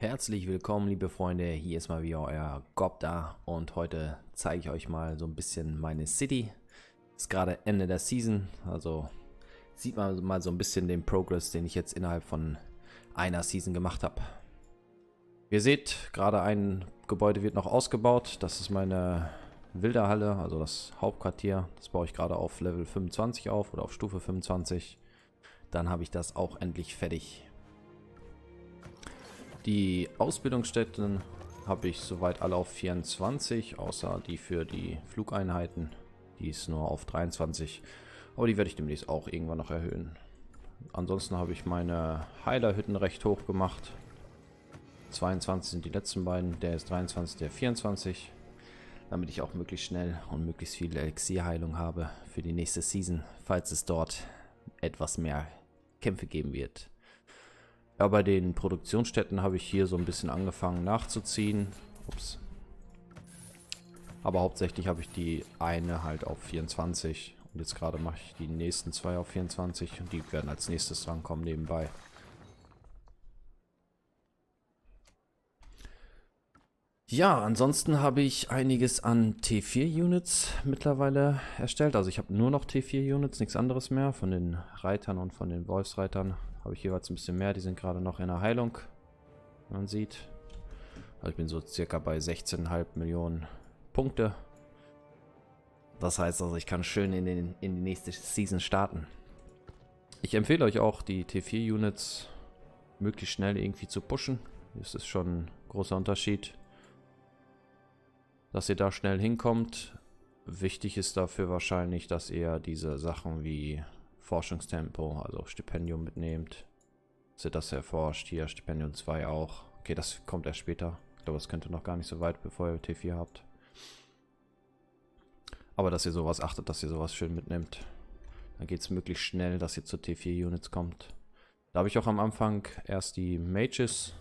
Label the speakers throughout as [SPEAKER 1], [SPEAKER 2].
[SPEAKER 1] Herzlich willkommen, liebe Freunde. Hier ist mal wieder euer Gobda und heute zeige ich euch mal so ein bisschen meine City. Ist gerade Ende der Season, also sieht man mal so ein bisschen den Progress, den ich jetzt innerhalb von einer Season gemacht habe. Ihr seht, gerade ein Gebäude wird noch ausgebaut. Das ist meine Wilderhalle, also das Hauptquartier. Das baue ich gerade auf Level 25 auf oder auf Stufe 25. Dann habe ich das auch endlich fertig. Die Ausbildungsstätten habe ich soweit alle auf 24, außer die für die Flugeinheiten. Die ist nur auf 23, aber die werde ich demnächst auch irgendwann noch erhöhen. Ansonsten habe ich meine Heilerhütten recht hoch gemacht. 22 sind die letzten beiden, der ist 23, der 24. Damit ich auch möglichst schnell und möglichst viel Elixierheilung habe für die nächste Season, falls es dort etwas mehr Kämpfe geben wird. Ja, bei den Produktionsstätten habe ich hier so ein bisschen angefangen nachzuziehen. Ups. Aber hauptsächlich habe ich die eine halt auf 24. Und jetzt gerade mache ich die nächsten zwei auf 24. Und die werden als nächstes drankommen nebenbei. Ja, ansonsten habe ich einiges an T4-Units mittlerweile erstellt. Also ich habe nur noch T4-Units, nichts anderes mehr. Von den Reitern und von den Wolfsreitern habe ich jeweils ein bisschen mehr. Die sind gerade noch in der Heilung, wie man sieht. Also ich bin so circa bei 16,5 Millionen Punkte. Das heißt also, ich kann schön in die nächste Season starten. Ich empfehle euch auch, die T4-Units möglichst schnell irgendwie zu pushen. Das ist schon ein großer Unterschied, dass ihr da schnell hinkommt. Wichtig ist dafür wahrscheinlich, dass ihr diese Sachen wie Forschungstempo, also Stipendium mitnehmt. Dass ihr das erforscht. Hier Stipendium 2 auch. Okay, das kommt erst später. Ich glaube, das könnte noch gar nicht so weit, bevor ihr T4 habt. Aber dass ihr sowas achtet, dass ihr sowas schön mitnimmt. Dann geht es möglichst schnell, dass ihr zu T4-Units kommt. Da habe ich auch am Anfang erst die Mages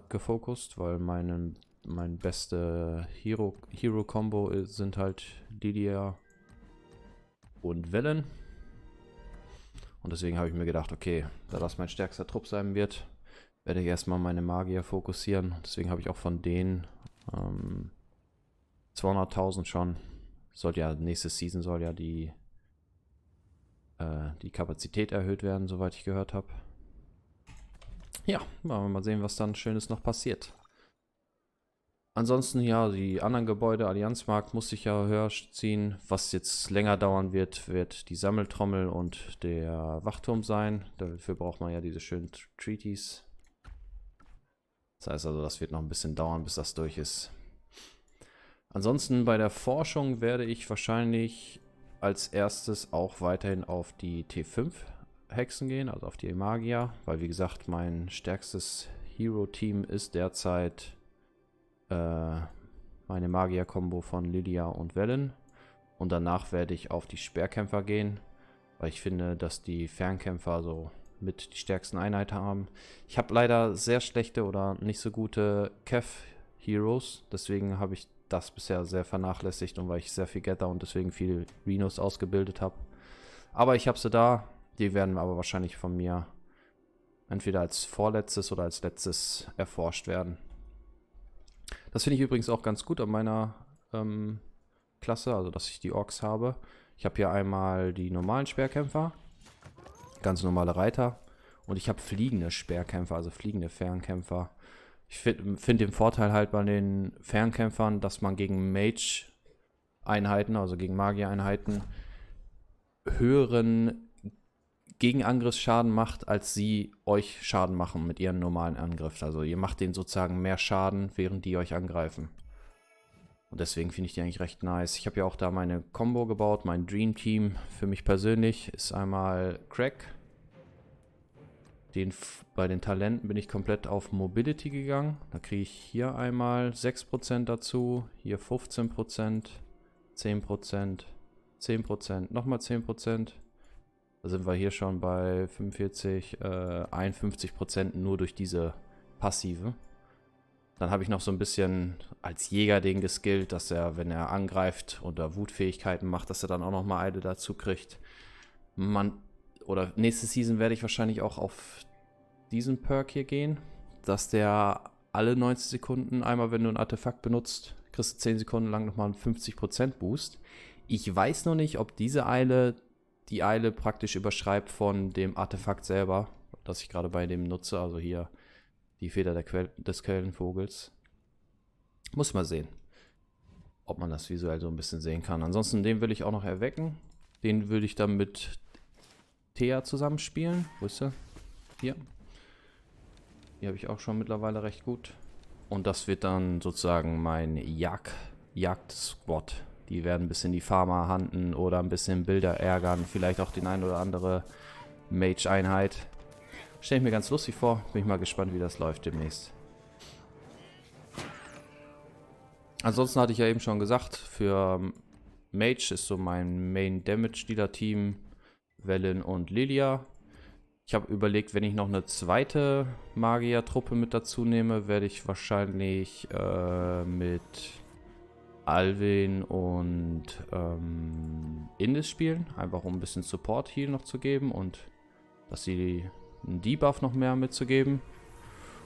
[SPEAKER 1] gefokust, weil mein beste Hero-Combo sind halt Lydia und Velen. Und deswegen habe ich mir gedacht, okay, da das mein stärkster Trupp sein wird, werde ich erstmal meine Magier fokussieren. Deswegen habe ich auch von denen 200.000 schon. Soll ja, nächste Season soll ja die Kapazität erhöht werden, soweit ich gehört habe. Ja, wollen wir mal sehen, was dann Schönes noch passiert. Ansonsten, ja, die anderen Gebäude, Allianzmarkt muss ich ja höher ziehen. Was jetzt länger dauern wird, wird die Sammeltrommel und der Wachturm sein. Dafür braucht man ja diese schönen Treaties. Das heißt also, das wird noch ein bisschen dauern, bis das durch ist. Ansonsten bei der Forschung werde ich wahrscheinlich als erstes auch weiterhin auf die T5 Hexen gehen, also auf die Magier, weil wie gesagt, mein stärkstes Hero-Team ist derzeit meine Magier-Kombo von Lydia und Velen. Und danach werde ich auf die Speerkämpfer gehen, weil ich finde, dass die Fernkämpfer so mit die stärksten Einheiten haben. Ich habe leider sehr schlechte oder nicht so gute Kev-Heroes, deswegen habe ich das bisher sehr vernachlässigt und weil ich sehr viel Getter und deswegen viel Rhinos ausgebildet habe. Aber ich habe sie da, die werden aber wahrscheinlich von mir entweder als vorletztes oder als letztes erforscht werden. Das finde ich übrigens auch ganz gut an meiner Klasse, also dass ich die Orks habe. Ich habe hier einmal die normalen Speerkämpfer, ganz normale Reiter und ich habe fliegende Speerkämpfer, also fliegende Fernkämpfer. Ich find den Vorteil halt bei den Fernkämpfern, dass man gegen Mage-Einheiten, also gegen Magier-Einheiten, höheren Gegenangriffsschaden macht, als sie euch Schaden machen mit ihren normalen Angriff. Also ihr macht denen sozusagen mehr Schaden, während die euch angreifen. Und deswegen finde ich die eigentlich recht nice. Ich habe ja auch da meine Combo gebaut, mein Dream Team für mich persönlich ist einmal Crack. Bei den Talenten bin ich komplett auf Mobility gegangen. Da kriege ich hier einmal 6% dazu, hier 15%, 10%, 10%, nochmal 10%. Da sind wir hier schon bei 45, 51% nur durch diese Passive. Dann habe ich noch so ein bisschen als Jäger den geskillt, dass er, wenn er angreift oder Wutfähigkeiten macht, dass er dann auch nochmal eine dazu kriegt. Oder nächste Season werde ich wahrscheinlich auch auf diesen Perk hier gehen. dass der alle 90 Sekunden, einmal wenn du ein Artefakt benutzt, kriegst du 10 Sekunden lang nochmal einen 50% Boost. Ich weiß noch nicht, ob diese Eile die Eile praktisch überschreibt von dem Artefakt selber, das ich gerade bei dem nutze, also hier die Feder des Quellenvogels. Muss mal sehen, ob man das visuell so ein bisschen sehen kann. Ansonsten den will ich auch noch erwecken. Den würde ich dann mit Thea zusammenspielen. Wo ist er? Hier. Die habe ich auch schon mittlerweile recht gut. Und das wird dann sozusagen mein Jagd-Squad. Die werden ein bisschen die Farmer hunten oder ein bisschen Bilder ärgern. Vielleicht auch den ein oder andere Mage-Einheit. Stelle ich mir ganz lustig vor. Bin ich mal gespannt, wie das läuft demnächst. Ansonsten hatte ich ja eben schon gesagt, für Mage ist so mein Main-Damage-Dealer-Team Velen und Lilia. Ich habe überlegt, wenn ich noch eine zweite Magier-Truppe mit dazu nehme, werde ich wahrscheinlich mit Alvin und Indis spielen. Einfach um ein bisschen Support-Heal noch zu geben und dass sie einen Debuff noch mehr mitzugeben.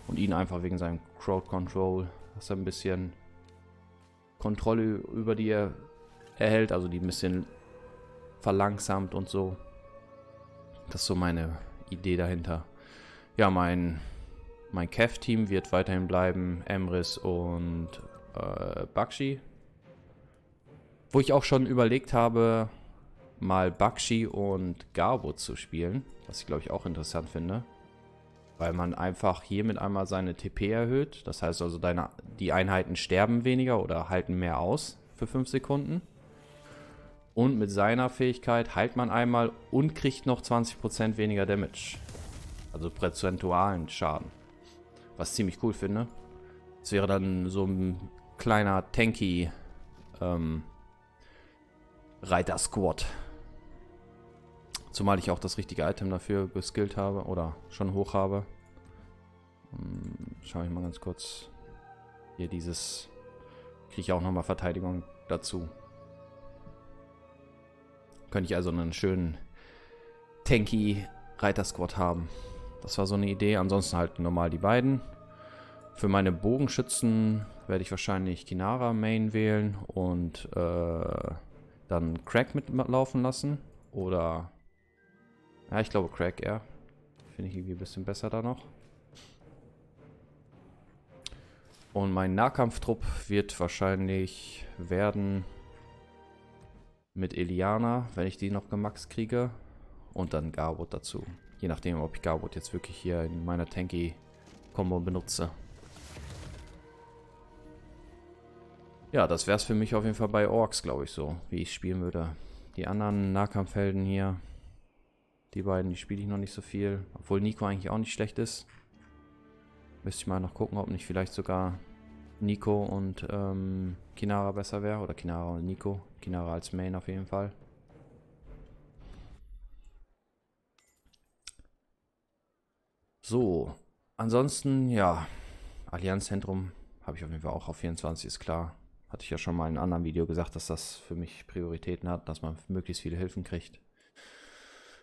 [SPEAKER 1] Und ihn einfach wegen seinem Crowd-Control, dass er ein bisschen Kontrolle über die er erhält, also die ein bisschen verlangsamt und so. Das ist so meine Idee dahinter. Ja, mein Kev-Team wird weiterhin bleiben, Emrys und Bakshi. Wo ich auch schon überlegt habe, mal Bakshi und Garwood zu spielen, was ich glaube ich auch interessant finde. Weil man einfach hiermit einmal seine TP erhöht. Das heißt also, die Einheiten sterben weniger oder halten mehr aus für 5 Sekunden. Und mit seiner Fähigkeit heilt man einmal und kriegt noch 20% weniger Damage. Also prozentualen Schaden. Was ich ziemlich cool finde. Das wäre dann so ein kleiner tanky Reiter-Squad. Zumal ich auch das richtige Item dafür geskillt habe oder schon hoch habe. Schaue ich mal ganz kurz. Hier dieses. Kriege ich auch nochmal Verteidigung dazu. Könnte ich also einen schönen tanky Reiter-Squad haben. Das war so eine Idee. Ansonsten halt normal die beiden. Für meine Bogenschützen werde ich wahrscheinlich Kinara Main wählen und dann Crack mitlaufen lassen. Oder. Ja, ich glaube Crack eher. Finde ich irgendwie ein bisschen besser da noch. Und mein Nahkampftrupp wird wahrscheinlich werden mit Eliana, wenn ich die noch gemaxt kriege. Und dann Garwood dazu. Je nachdem, ob ich Garwood jetzt wirklich hier in meiner Tanky-Kombo benutze. Ja, das wäre es für mich auf jeden Fall bei Orks, glaube ich so, wie ich spielen würde. Die anderen Nahkampfhelden hier, die beiden, die spiele ich noch nicht so viel. Obwohl Nico eigentlich auch nicht schlecht ist. Müsste ich mal noch gucken, ob nicht vielleicht sogar Nico und Kinara besser wäre. Oder Kinara und Nico. Kinara als Main auf jeden Fall. So, ansonsten, ja, Allianzzentrum habe ich auf jeden Fall auch auf 24, ist klar. Hatte ich ja schon mal in einem anderen Video gesagt, dass das für mich Prioritäten hat, dass man möglichst viele Hilfen kriegt.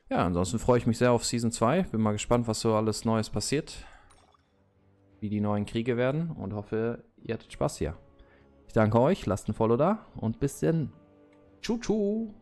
[SPEAKER 1] Ja, ansonsten freue ich mich sehr auf Season 2. Bin mal gespannt, was so alles Neues passiert. Wie die neuen Kriege werden und hoffe, ihr hattet Spaß hier. Ich danke euch, lasst ein Follow da und bis dann. Tschu tschu!